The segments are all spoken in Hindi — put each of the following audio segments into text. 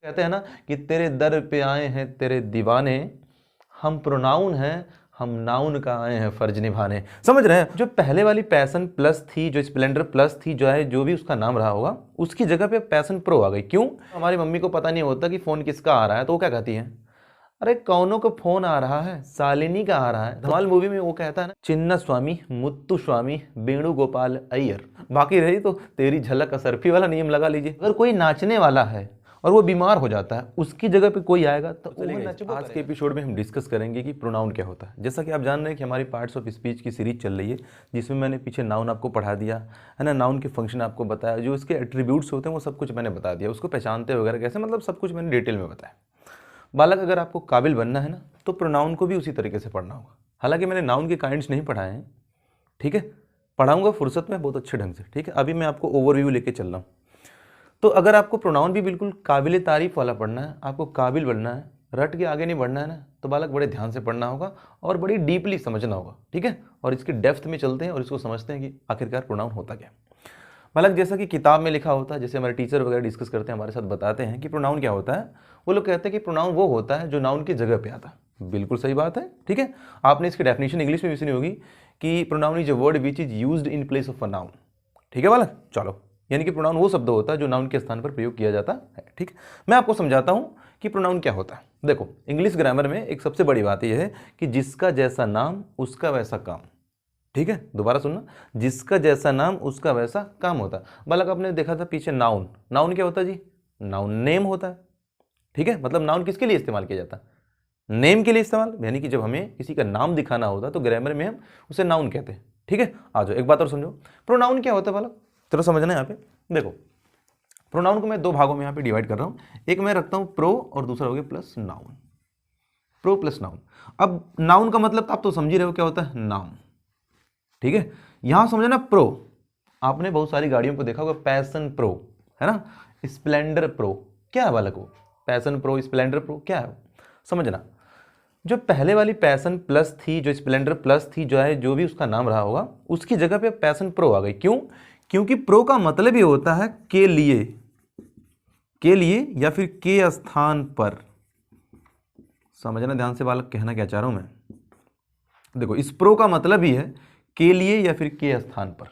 कहते हैं ना कि तेरे दर पे आए हैं तेरे दीवाने, हम प्रोनाउन हैं, हम नाउन का आए हैं फर्ज निभाने। समझ रहे हैं? जो पहले वाली पैशन प्लस थी, जो स्प्लेंडर प्लस थी, जो है जो भी उसका नाम रहा होगा, उसकी जगह पे पैशन प्रो आ गई। क्यों? हमारी मम्मी को पता नहीं होता कि फोन किसका आ रहा है, तो वो क्या कहती है, अरे कौनों का फोन आ रहा है, शालिनी का आ रहा है। धमाल मूवी में वो कहता है ना, चिन्ना स्वामी मुत्तु स्वामी वेणुगोपाल अय्यर। बाकी रही तो तेरी झलक असरफी वाला नियम लगा लीजिए। अगर कोई नाचने वाला है और वो बीमार हो जाता है, उसकी जगह पे कोई आएगा तो आज के एपिसोड में हम डिस्कस करेंगे कि प्रोनाउन क्या होता है। जैसा कि आप जान रहे हैं कि हमारी पार्ट्स ऑफ स्पीच की सीरीज चल रही है, जिसमें मैंने पीछे नाउन आपको पढ़ा दिया है ना, नाउन के फंक्शन आपको बताया, जो इसके एट्रीब्यूट्स होते हैं वो सब कुछ मैंने बता दिया, उसको पहचानते वगैरह कैसे, मतलब सब कुछ मैंने डिटेल में बताया। बालक, अगर आपको काबिल बनना है ना, तो प्रोनाउन को भी उसी तरीके से पढ़ना होगा। हालांकि मैंने नाउन के काइंड्स नहीं पढ़ाए हैं, ठीक है, पढ़ाऊंगा फुर्सत में बहुत अच्छे ढंग से, ठीक है। अभी मैं आपको ओवरव्यू लेके चल रहा हूँ। तो अगर आपको प्रोनाउन भी बिल्कुल काबिल तारीफ वाला पढ़ना है, आपको काबिल बनना है, रट के आगे नहीं बढ़ना है ना, तो बालक बड़े ध्यान से पढ़ना होगा और बड़ी डीपली समझना होगा, ठीक है। और इसकी डेप्थ में चलते हैं और इसको समझते हैं कि आखिरकार प्रोनाउन होता क्या। बालक, जैसा कि किताब में लिखा होता है, जैसे हमारे टीचर वगैरह डिस्कस करते हैं, हमारे साथ बताते हैं कि प्रोनाउन क्या होता है, वो लोग कहते हैं कि प्रोनाउन वो होता है जो नाउन की जगह पे आता है। बिल्कुल सही बात है, ठीक है। आपने इसकी डेफिनेशन इंग्लिश में भी सुनी होगी कि pronoun is a word which is used in place of a noun, ठीक है बालक। चलो, यानी कि प्रोनाउन वो शब्द होता है जो नाउन के स्थान पर प्रयोग किया जाता है, ठीक है। मैं आपको समझाता हूं कि प्रोनाउन क्या होता है। देखो, इंग्लिश ग्रामर में एक सबसे बड़ी बात यह है कि जिसका जैसा नाम उसका वैसा काम, ठीक है। दोबारा सुनना, जिसका जैसा नाम उसका वैसा काम होता है। बालक, आपने देखा था पीछे नाउन, नाउन क्या होता है जी, नाउन नेम होता है, ठीक है। मतलब नाउन किसके लिए इस्तेमाल किया जाता है, नेम के लिए इस्तेमाल, यानी कि जब हमें किसी का नाम दिखाना होता है तो ग्रामर में हम उसे नाउन कहते हैं, ठीक है। आ जाओ, एक बात और समझो, प्रोनाउन क्या होता है बालक, चलो समझना। यहाँ पे देखो, प्रोनाउन को मैं दो भागों में यहाँ पे डिवाइड कर रहा हूँ। एक मैं रखता हूँ प्रो और दूसरा हो गया plus noun, pro plus noun. अब नाउन का मतलब आप तो समझ ही रहे हो क्या होता है, नाम, ठीक है। यहां समझना प्रो, आपने बहुत सारी गाड़ियों को देखा होगा, पैशन प्रो है ना, स्प्लेंडर प्रो, क्या है बालक वो, पैशन प्रो स्प्लेंडर प्रो क्या है, समझना। जो पहले वाली पैशन प्लस थी, जो स्प्लेंडर प्लस थी, जो है जो भी उसका नाम रहा होगा, उसकी जगह पे पैशन प्रो आ गई। क्यों? क्योंकि प्रो का मतलब ही होता है के लिए, के लिए या फिर के स्थान पर। समझना ध्यान से बालक, कहना क्या चाह रहा हूं मैं। देखो, इस प्रो का मतलब ही है के लिए या फिर के स्थान पर,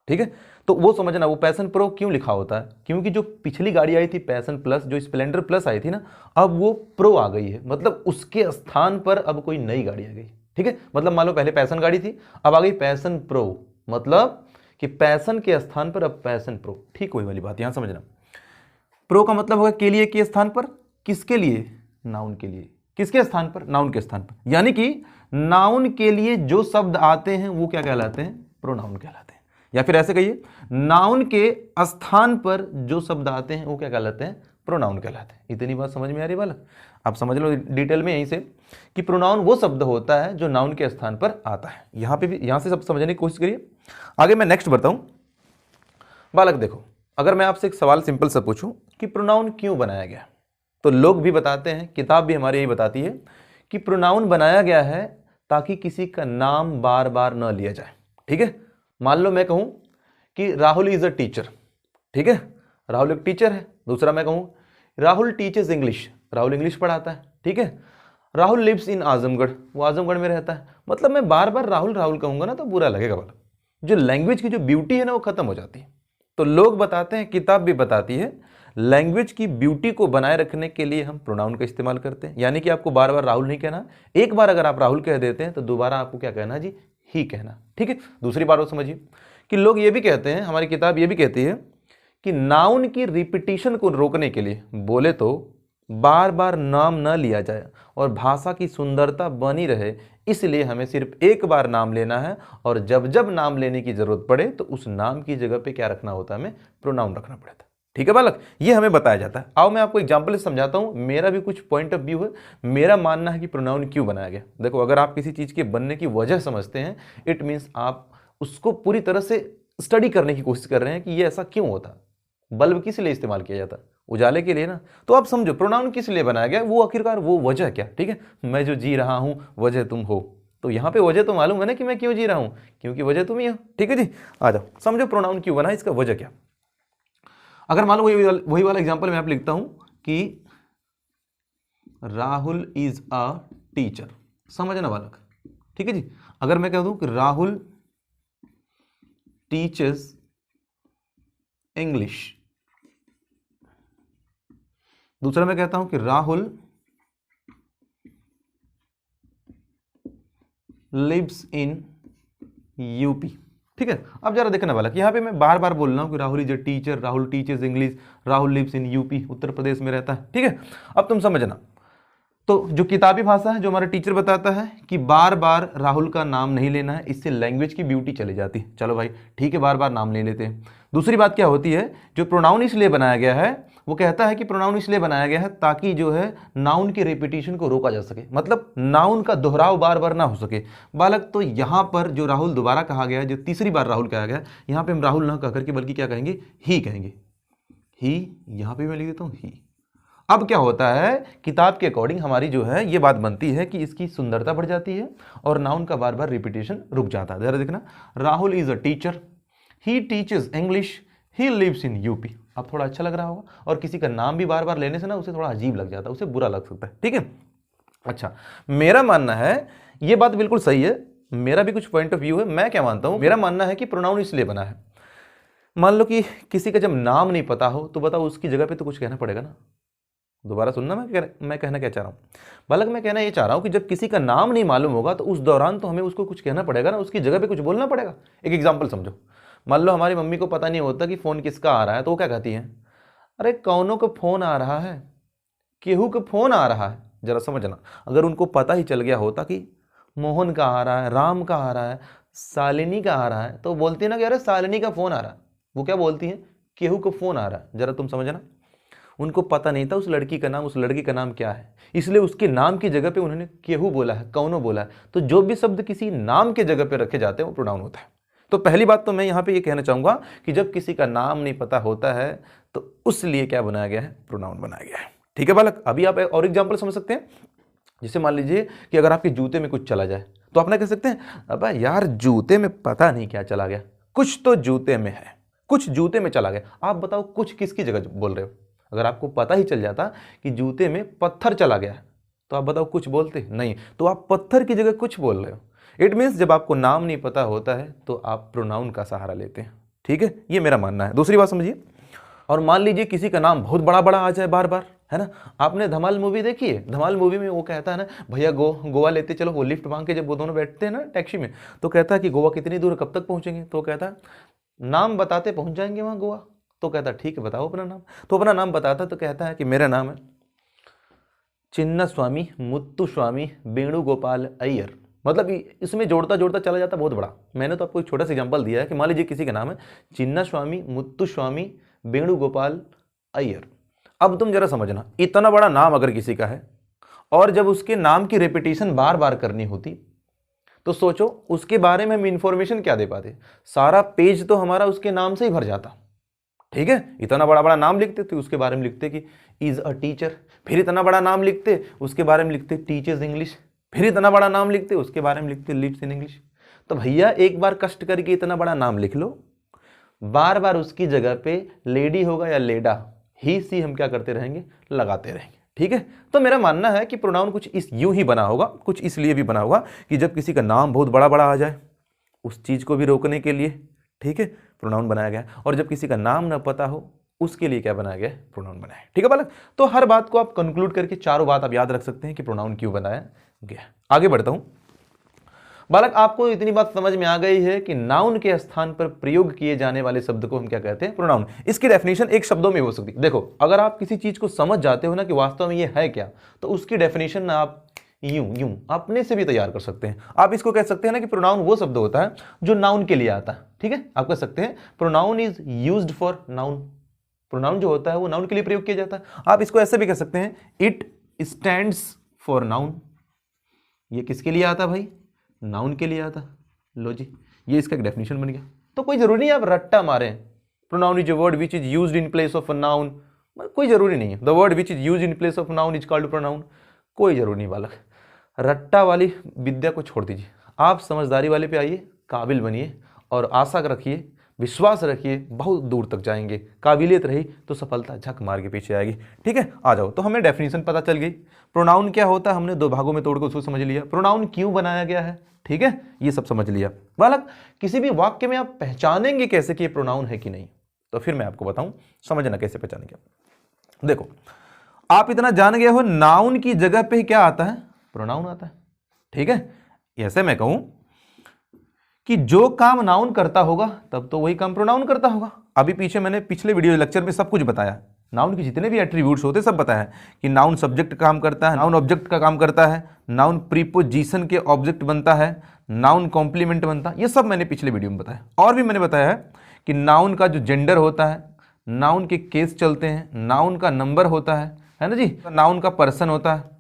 ठीक है। तो वो समझना, वो पैशन प्रो क्यों लिखा होता है, क्योंकि जो पिछली गाड़ी आई थी पैशन प्लस, जो स्प्लेंडर प्लस आई थी ना, अब वो प्रो आ गई है, मतलब उसके स्थान पर अब कोई नई गाड़ी आ गई, ठीक है। मतलब मान लो पहले पैशन गाड़ी थी, अब आ गई पैशन प्रो, मतलब कि पैशन के स्थान पर अब पैशन प्रो, ठीक वही वाली बात यहां समझना। प्रो का मतलब होगा के लिए के स्थान पर, किसके लिए, नाउन के लिए, किसके स्थान पर, नाउन के स्थान पर। यानी कि नाउन के लिए जो शब्द आते हैं वो क्या कहलाते हैं, प्रोनाउन कहलाते हैं। या फिर ऐसे कहिए, नाउन के स्थान पर जो शब्द आते हैं वो क्या कहलाते हैं, प्रोनाउन कहलाते हैं। इतनी बात समझ में आ रही है बालक? आप समझ लो डिटेल में यहीं से कि प्रोनाउन वो शब्द होता है जो नाउन के स्थान पर आता है। यहां पे भी, यहां से सब समझने की कोशिश करिए। आगे मैं नेक्स्ट बताऊं बालक। देखो, अगर मैं आपसे एक सवाल सिंपल सा पूछूं कि प्रोनाउन क्यों बनाया गया, तो लोग भी बताते हैं, किताब भी हमारी यही बताती है कि प्रोनाउन बनाया गया है ताकि किसी का नाम बार बार न लिया जाए, ठीक है। मान लो मैं कहूं कि राहुल इज अ टीचर, ठीक है, राहुल एक टीचर है। दूसरा मैं कहूं Rahul teachers English, Rahul English पढ़ाता है, ठीक है। राहुल लिव्स इन आजमगढ़, वो आजमगढ़ में रहता है। मतलब मैं बार बार राहुल राहुल कहूंगा ना तो बुरा लगेगा वाला, जो लैंग्वेज की जो ब्यूटी है ना वो खत्म हो जाती है। तो लोग बताते हैं, किताब भी बताती है, लैंग्वेज की ब्यूटी को बनाए रखने के लिए हम प्रोनाउन का इस्तेमाल करते हैं। यानी कि आपको बार बार राहुल नहीं कहना, एक बार अगर आप राहुल कह देते हैं तो दोबारा आपको क्या कहना जी, ही कहना, ठीक है। दूसरी बात वो समझिए कि लोग ये भी कहते हैं, हमारी किताब ये भी कहती है कि नाउन की रिपीटिशन को रोकने के लिए, बोले तो बार बार नाम न लिया जाए और भाषा की सुंदरता बनी रहे, इसलिए हमें सिर्फ एक बार नाम लेना है, और जब जब नाम लेने की जरूरत पड़े तो उस नाम की जगह पे क्या रखना होता है, हमें प्रोनाउन रखना पड़ता है, ठीक है बालक। ये हमें बताया जाता है। आओ मैं आपको एग्जांपल से समझाता हूं, मेरा भी कुछ पॉइंट ऑफ व्यू है, मेरा मानना है कि प्रोनाउन क्यों बनाया गया। देखो, अगर आप किसी चीज के बनने की वजह समझते हैं, इट मीन्स आप उसको पूरी तरह से स्टडी करने की कोशिश कर रहे हैं कि ये ऐसा क्यों होता। बल्ब किस लिए इस्तेमाल किया जाता, उजाले के लिए ना। तो आप समझो प्रोनाउन किस लिए बनाया गया, वो आखिरकार वो वजह क्या, ठीक है। मैं जो जी रहा हूं वजह तुम हो, तो यहां पे वजह तो मालूम है ना कि मैं क्यों जी रहा हूं, क्योंकि वजह तुम ही हो, ठीक है जी। आ जाओ समझो प्रोनाउन क्यों बना, इसका वजह क्या। अगर मान लो वही वाला एग्जांपल मैं आप लिखता हूं कि राहुल इज अ टीचर, समझना बालक, ठीक है जी। अगर मैं कह दूं कि राहुल टीचर्स इंग्लिश, दूसरा मैं कहता हूं कि राहुल लिव्स इन यूपी, ठीक है। अब जरा देखना वाला कि यहां पे मैं बार बार बोल रहा हूं कि Rahul is a teacher, Rahul teachers English, Rahul lives in UP, Uttar Pradesh में रहता है, ठीक है। अब तुम समझना, तो जो किताबी भाषा है, जो हमारा टीचर बताता है कि बार बार राहुल का नाम नहीं लेना है, इससे लैंग्वेज की ब्यूटी चली जाती है। चलो भाई ठीक है, बार बार नाम ले लेते हैं। दूसरी बात क्या होती है, जो प्रोनाउन इसलिए बनाया गया है, वो कहता है कि प्रोनाउन इसलिए बनाया गया है ताकि जो है नाउन की रिपीटिशन को रोका जा सके, मतलब नाउन का दोहराव बार बार ना हो सके बालक। तो यहां पर जो राहुल दोबारा कहा गया है, जो तीसरी बार राहुल कहा गया, यहां पे हम राहुल ना कहकर के बल्कि क्या कहेंगे, ही कहेंगे, ही। यहां पे मैं लिख देता हूं ही। अब क्या होता है, किताब के अकॉर्डिंग हमारी जो है ये बात बनती है कि इसकी सुंदरता बढ़ जाती है और नाउन का बार बार रिपीटेशन रुक जाता है। जरा देखना, Rahul is a teacher, he teaches English, he lives in UP. अब थोड़ा अच्छा लग रहा होगा, और किसी का नाम भी बार बार लेने से ना उसे थोड़ा अजीब लग जाता है, उसे बुरा लग सकता है, ठीक है। अच्छा, मेरा मानना है ये बात बिल्कुल सही है, मेरा भी कुछ पॉइंट ऑफ व्यू है। मैं क्या मानता हूं, मेरा मानना है कि प्रोनाउन इसलिए बना है, मान लो कि किसी का जब नाम नहीं पता हो तो बताओ उसकी जगह पे तो कुछ कहना पड़ेगा ना। दोबारा सुनना, मैं कहना क्या चाह रहा हूँ बालक, मैं कहना ये चाह रहा हूँ कि जब किसी का नाम नहीं मालूम होगा तो उस दौरान तो हमें उसको कुछ कहना पड़ेगा ना, उसकी जगह पे कुछ बोलना पड़ेगा। एक एग्जांपल समझो, मान लो हमारी मम्मी को पता नहीं होता कि फ़ोन किसका आ रहा है, तो वो क्या कहती है, अरे कौनों का फ़ोन आ रहा है, केहू का फ़ोन आ रहा है। जरा समझना, अगर उनको पता ही चल गया होता कि मोहन का आ रहा है, राम का आ रहा है, शालिनी का आ रहा है, तो बोलती है ना कि अरे शालिनी का फ़ोन आ रहा है। वो क्या बोलती है, केहू का फ़ोन आ रहा है। जरा तुम समझना, उनको पता नहीं था उस लड़की का नाम, उस लड़की का नाम क्या है, इसलिए उसके नाम की जगह पे उन्होंने केहू बोला है, कौनो बोला है। तो जो भी शब्द किसी नाम के जगह पे रखे जाते हैं वो प्रोनाउन होता है। तो पहली बात तो मैं यहाँ पे ये कहना चाहूँगा कि जब किसी का नाम नहीं पता होता है तो उस लिए क्या बनाया गया है, प्रोनाउन बनाया गया है, ठीक है बालक। अभी आप और एग्जाम्पल समझ सकते हैं, जैसे मान लीजिए कि अगर आपके जूते में कुछ चला जाए तो आप ना कह सकते हैं, अब यार जूते में पता नहीं क्या चला गया, कुछ तो जूते में है, कुछ जूते में चला गया। आप बताओ कुछ किसकी जगह बोल रहे हो। अगर आपको पता ही चल जाता कि जूते में पत्थर चला गया तो आप बताओ कुछ बोलते नहीं, तो आप पत्थर की जगह कुछ बोल रहे हो। इट मीन्स जब आपको नाम नहीं पता होता है तो आप प्रोनाउन का सहारा लेते हैं, ठीक है, ये मेरा मानना है। दूसरी बात समझिए, और मान लीजिए किसी का नाम बहुत बड़ा बड़ा आ जाए बार बार, है ना। आपने धमाल मूवी देखी है, धमाल मूवी में वो कहता है ना, भैया गोवा लेते चलो, वो लिफ्ट मांग के जब वो दोनों बैठते हैं ना टैक्सी में, तो कहता है कि गोवा कितनी दूर, कब तक पहुंचेंगे, तो कहता है नाम बताते पहुंच जाएंगे वहां गोवा। तो कहता ठीक है बताओ अपना नाम, तो अपना नाम बताता तो कहता है कि मेरा नाम है चिन्ना स्वामी मुत्तु स्वामी वेणुगोपाल अय्यर। मतलब इसमें जोड़ता जोड़ता चला जाता बहुत बड़ा। मैंने तो आपको एक छोटा सा एग्जांपल दिया है कि मान लीजिए किसी का नाम है चिन्ना स्वामी मुत्तु स्वामी वेणुगोपाल अय्यर। अब तुम जरा समझना, इतना बड़ा नाम अगर किसी का है और जब उसके नाम की रेपिटेशन बार बार करनी होती तो सोचो उसके बारे में हम इंफॉर्मेशन क्या दे पाते। सारा पेज तो हमारा उसके नाम से ही भर जाता, ठीक है। इतना बड़ा बड़ा नाम लिखते तो उसके बारे में लिखते कि इज अ टीचर, फिर इतना बड़ा नाम लिखते उसके बारे में लिखते टीचर्स इंग्लिश, फिर इतना बड़ा नाम लिखते उसके बारे में लिखते लिव्स इन इंग्लिश। तो भैया एक बार कष्ट करके इतना बड़ा नाम लिख लो, बार बार उसकी जगह पे लेडी होगा या लेडा, ही सी हम क्या करते रहेंगे, लगाते रहेंगे, ठीक है। तो मेरा मानना है कि प्रोनाउन कुछ इस यूं ही बना होगा, कुछ इसलिए भी बना होगा कि जब किसी का नाम बहुत बड़ा बड़ा आ जाए उस चीज को भी रोकने के लिए, ठीक है, प्रोनाउन बनाया गया। और जब किसी का नाम ना पता हो उसके लिए क्या बनाया गया, प्रोनाउन बनाया, ठीक है बालक। तो हर बात को आप कंक्लूड करके चारों बात आप याद रख सकते हैं कि प्रोनाउन क्यों बनाया गया। आगे बढ़ता हूं बालक, आपको इतनी बात समझ में आ गई है कि नाउन के स्थान पर प्रयोग किए जाने वाले शब्द को हम क्या कहते हैं, प्रोनाउन। इसकी डेफिनेशन एक शब्दों में हो सकती है। देखो अगर आप किसी चीज को समझ जाते हो ना कि वास्तव में ये है क्या, तो उसकी डेफिनेशन ना आप यूं अपने से भी तैयार कर सकते हैं। आप इसको कह सकते हैं ना कि प्रोनाउन वो शब्द होता है जो नाउन के लिए आता है, ठीक है। आप कह सकते हैं pronoun is used for noun. Pronoun जो होता है वो नाउन के लिए प्रयोग किया जाता है। आप इसको ऐसे भी कह सकते हैं इट स्टैंड्स फॉर नाउन। ये किसके लिए आता भाई, नाउन के लिए आता। लो जी, ये इसका एक डेफिनेशन बन गया। तो कोई जरूरी नहीं आप रट्टा मारें pronoun is a word which is used in place of a noun, कोई जरूरी नहीं है। The word which is used in place of noun is called pronoun, कोई जरूरी नहीं बालक। रट्टा वाली विद्या को छोड़ दीजिए, आप समझदारी वाले पे आइए, काबिल बनिए और आशा रखिए विश्वास रखिए, बहुत दूर तक जाएंगे। काबिलियत रही तो सफलता झक मार के पीछे आएगी। ठीक है, आ जाओ। तो हमें डेफिनेशन पता चल गई, प्रोनाउन क्या होता है हमने दो भागों में तोड़ कर उसको समझ लिया, प्रोनाउन क्यों बनाया गया है, ठीक है, ये सब समझ लिया। बालक, किसी भी वाक्य में आप पहचानेंगे कैसे कि ये प्रोनाउन है कि नहीं, तो फिर मैं आपको बताऊं, समझना कैसे पहचानेंगे। देखो, आप इतना जान गए हो, नाउन की जगह पे क्या आता है, प्रोनाउन आता है। ठीक है, ऐसे मैं कहूं कि जो काम नाउन करता होगा तब तो वही काम प्रोनाउन करता होगा। अभी पीछे मैंने पिछले वीडियो लेक्चर में सब कुछ बताया, नाउन के जितने भी एट्रीब्यूट्स होते सब बताया कि नाउन सब्जेक्ट काम करता है, नाउन ऑब्जेक्ट का काम करता है, नाउन प्रीपोजिशन के ऑब्जेक्ट बनता है, नाउन कॉम्प्लीमेंट बनता है, ये सब मैंने पिछले वीडियो में बताया। और भी मैंने बताया है कि नाउन का जो जेंडर होता है, नाउन के केस चलते हैं, नाउन का नंबर होता है ना जी, नाउन का पर्सन होता है।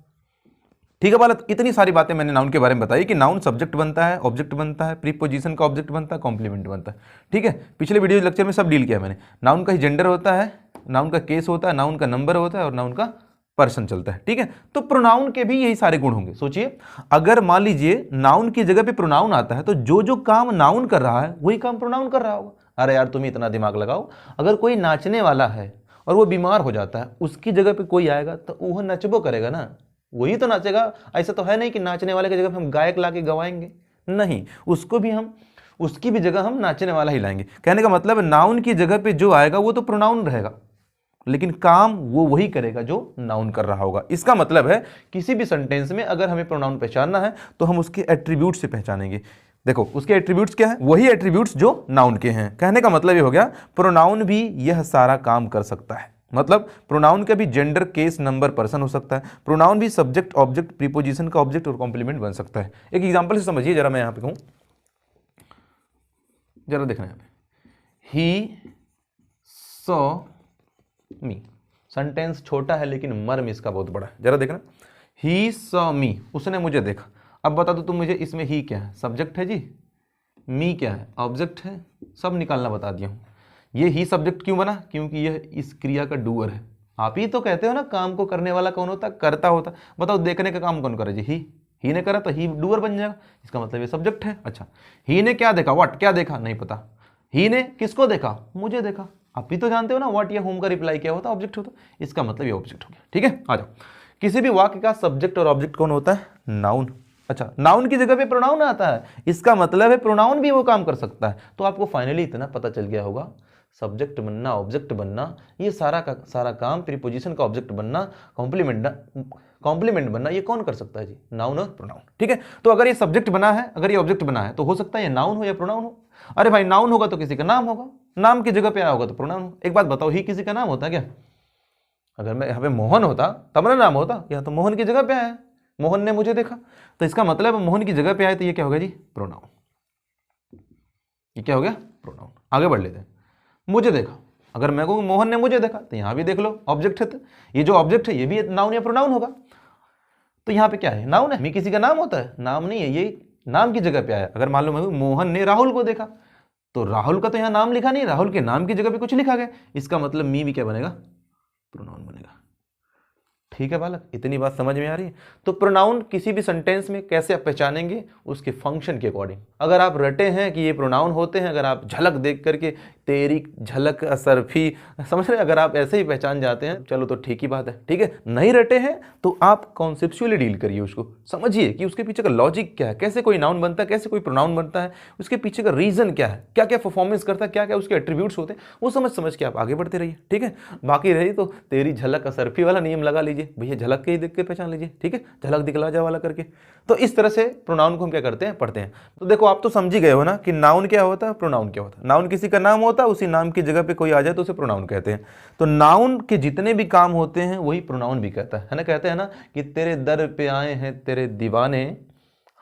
ठीक है बालक, इतनी सारी बातें मैंने नाउन के बारे में बताई कि नाउन सब्जेक्ट बनता है, ऑब्जेक्ट बनता है, प्रीपोजिशन का ऑब्जेक्ट बनता है, कॉम्प्लीमेंट बनता है। ठीक है, पिछले वीडियो लेक्चर में सब डील किया मैंने। नाउन का ही जेंडर होता है, नाउन का केस होता है, नाउन का नंबर होता है और नाउन का पर्सन चलता है। ठीक है, तो प्रोनाउन के भी यही सारे गुण होंगे। सोचिए, अगर मान लीजिए नाउन की जगह पे प्रोनाउन आता है तो जो जो काम नाउन कर रहा है वही काम प्रोनाउन कर रहा होगा। अरे यार, तुम इतना दिमाग लगाओ, अगर कोई नाचने वाला है और वो बीमार हो जाता है, उसकी जगह पे कोई आएगा तो वो नचबो करेगा ना, वही तो नाचेगा। ऐसा तो है नहीं कि नाचने वाले की जगह हम गायक ला के गवाएंगे, नहीं, उसको भी हम, उसकी भी जगह हम नाचने वाला ही लाएंगे। कहने का मतलब नाउन की जगह पे जो आएगा वो तो प्रोनाउन रहेगा, लेकिन काम वो वही करेगा जो नाउन कर रहा होगा। इसका मतलब है किसी भी सेंटेंस में अगर हमें प्रोनाउन पहचानना है तो हम उसके एट्रीब्यूट से पहचानेंगे। देखो, उसके एट्रीब्यूट्स क्या है, वही एट्रीब्यूट्स जो नाउन के हैं। कहने का मतलब ये हो गया, प्रोनाउन भी यह सारा काम कर सकता है। मतलब प्रोनाउन का भी जेंडर, केस, नंबर, पर्सन हो सकता है। प्रोनाउन भी सब्जेक्ट, ऑब्जेक्ट, प्रीपोजिशन का ऑब्जेक्ट और कॉम्प्लीमेंट बन सकता है। एक एग्जांपल से समझिए जरा, मैं यहां पे कहूं, जरा देखना यहां पे, ही सॉ मी। सेंटेंस छोटा है लेकिन मर्म इसका बहुत बड़ा है। जरा देखना, ही सॉ मी, उसने मुझे देखा। अब बता दो तुम मुझे, इसमें ही क्या है, सब्जेक्ट है जी, मी क्या है, ऑब्जेक्ट है, सब निकालना बता दिया हूं। ये ही सब्जेक्ट क्यों बना, क्योंकि यह इस क्रिया का डूअर है। आप ही तो कहते हो ना, काम को करने वाला कौन होता, करता होता। बताओ, देखने का काम कौन करे जी, ही ने करा तो ही डूअर बन जाएगा, इसका मतलब ये सब्जेक्ट है। अच्छा, ही ने क्या देखा, व्हाट, क्या देखा, नहीं पता। ही ने किसको देखा, मुझे देखा। आप भी तो जानते हो ना, व्हाट या होम का रिप्लाई क्या होता, ऑब्जेक्ट होता, इसका मतलब ये ऑब्जेक्ट हो गया। ठीक है, आ जाओ। किसी भी वाक्य का सब्जेक्ट और ऑब्जेक्ट कौन होता है, नाउन। अच्छा, नाउन की जगह पे प्रोनाउन आता है, इसका मतलब है प्रोनाउन भी वो काम कर सकता है। तो आपको फाइनली इतना पता चल गया होगा, सब्जेक्ट बनना, ऑब्जेक्ट बनना, ये सारा का सारा काम, प्रीपोजिशन का ऑब्जेक्ट बनना, कॉम्प्लीमेंट बनना, ये कौन कर सकता है जी, नाउन और प्रोनाउन। ठीक है, तो अगर ये सब्जेक्ट बना है, अगर ये ऑब्जेक्ट बना है, तो हो सकता है ये नाउन हो या प्रोनाउन हो। अरे भाई, नाउन होगा तो किसी का नाम होगा, नाम की जगह पे आया होगा तो प्रोनाउन हो। एक बात बताओ, ही किसी का नाम होता है क्या? अगर मैं यहाँ पे मोहन होता तब ना नाम होता, या तो मोहन की जगह पे आया, मोहन ने मुझे देखा, तो इसका मतलब मोहन की जगह पे आए तो ये क्या होगा जी, प्रोनाउन। ये क्या हो गया, प्रोनाउन। आगे बढ़ लेते हैं, मुझे देखा, अगर मैं कहूँ मोहन ने मुझे देखा, तो यहां भी देख लो ऑब्जेक्ट है, तो ये जो ऑब्जेक्ट है ये भी नाउन या प्रोनाउन होगा। तो यहाँ पे क्या है, नाउन है। मैं किसी का नाम होता है, नाम नहीं है, ये नाम की जगह पे आया। अगर मान लो मैं मोहन ने राहुल को देखा, तो राहुल का तो यहाँ नाम लिखा नहीं, राहुल के नाम की जगह पे कुछ लिखा गया, इसका मतलब मी भी क्या बनेगा, प्रोनाउन बनेगा। ठीक है बालक, इतनी बात समझ में आ रही है। तो प्रोनाउन किसी भी सेंटेंस में कैसे आप पहचानेंगे, उसके फंक्शन के अकॉर्डिंग। अगर आप रटे हैं कि ये प्रोनाउन होते हैं, अगर आप झलक देख करके, तेरी झलक असरफी, समझ रहे, अगर आप ऐसे ही पहचान जाते हैं, चलो तो ठीक ही बात है। ठीक है, नहीं रटे हैं तो आप कॉन्सेप्चुअली डील करिए, उसको समझिए कि उसके पीछे का लॉजिक क्या है, कैसे कोई नाउन बनता है, कैसे कोई प्रोनाउन बनता है, उसके पीछे का रीजन क्या है, क्या क्या परफॉर्मेंस करता है, क्या क्या उसके एट्रीब्यूट्स होते हैं, वो समझ के आप आगे बढ़ते रहिए। ठीक है, बाकी रही तो तेरी झलक असरफी वाला नियम लगा लीजिए भैया, झलक के ही देख के पहचान लीजिए। ठीक है, झलक दिखला जा वाला करके। तो इस तरह से प्रोनाउन को हम क्या करते हैं, पढ़ते हैं। तो देखो, आप तो समझ ही गए हो ना कि नाउन क्या होता है, प्रोनाउन क्या होता है। नाउन किसी का नाम होता है, उसी नाम की जगह पे कोई आ जाए तो उसे प्रोनाउन कहते हैं। तो नाउन के जितने भी काम होते हैं वही प्रोनाउन भी कहता है ना। कहते हैं ना कि तेरे दर पे आए हैं तेरे दीवाने,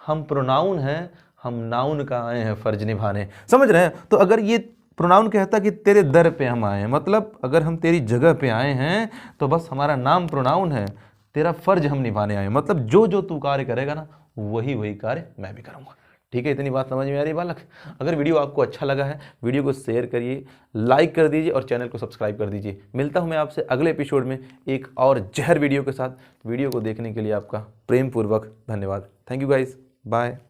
हम प्रोनाउन हैं, हम नाउन का आए हैं फर्ज निभाने। समझ रहे हैं? तो अगर ये प्रोनाउन कहता कि तेरे दर पे हम आए हैं, मतलब अगर हम तेरी जगह पे आए हैं तो बस हमारा नाम प्रोनाउन है, तेरा फर्ज हम निभाने आए, मतलब जो जो तू कार्य करेगा ना वही वही कार्य मैं भी करूँगा। ठीक है, इतनी बात समझ में आ रही है बालक? अगर वीडियो आपको अच्छा लगा है, वीडियो को शेयर करिए, लाइक कर दीजिए और चैनल को सब्सक्राइब कर दीजिए। मिलता हूं मैं आपसे अगले एपिसोड में एक और जहर वीडियो के साथ। वीडियो को देखने के लिए आपका प्रेम पूर्वक धन्यवाद। Thank you guys, bye.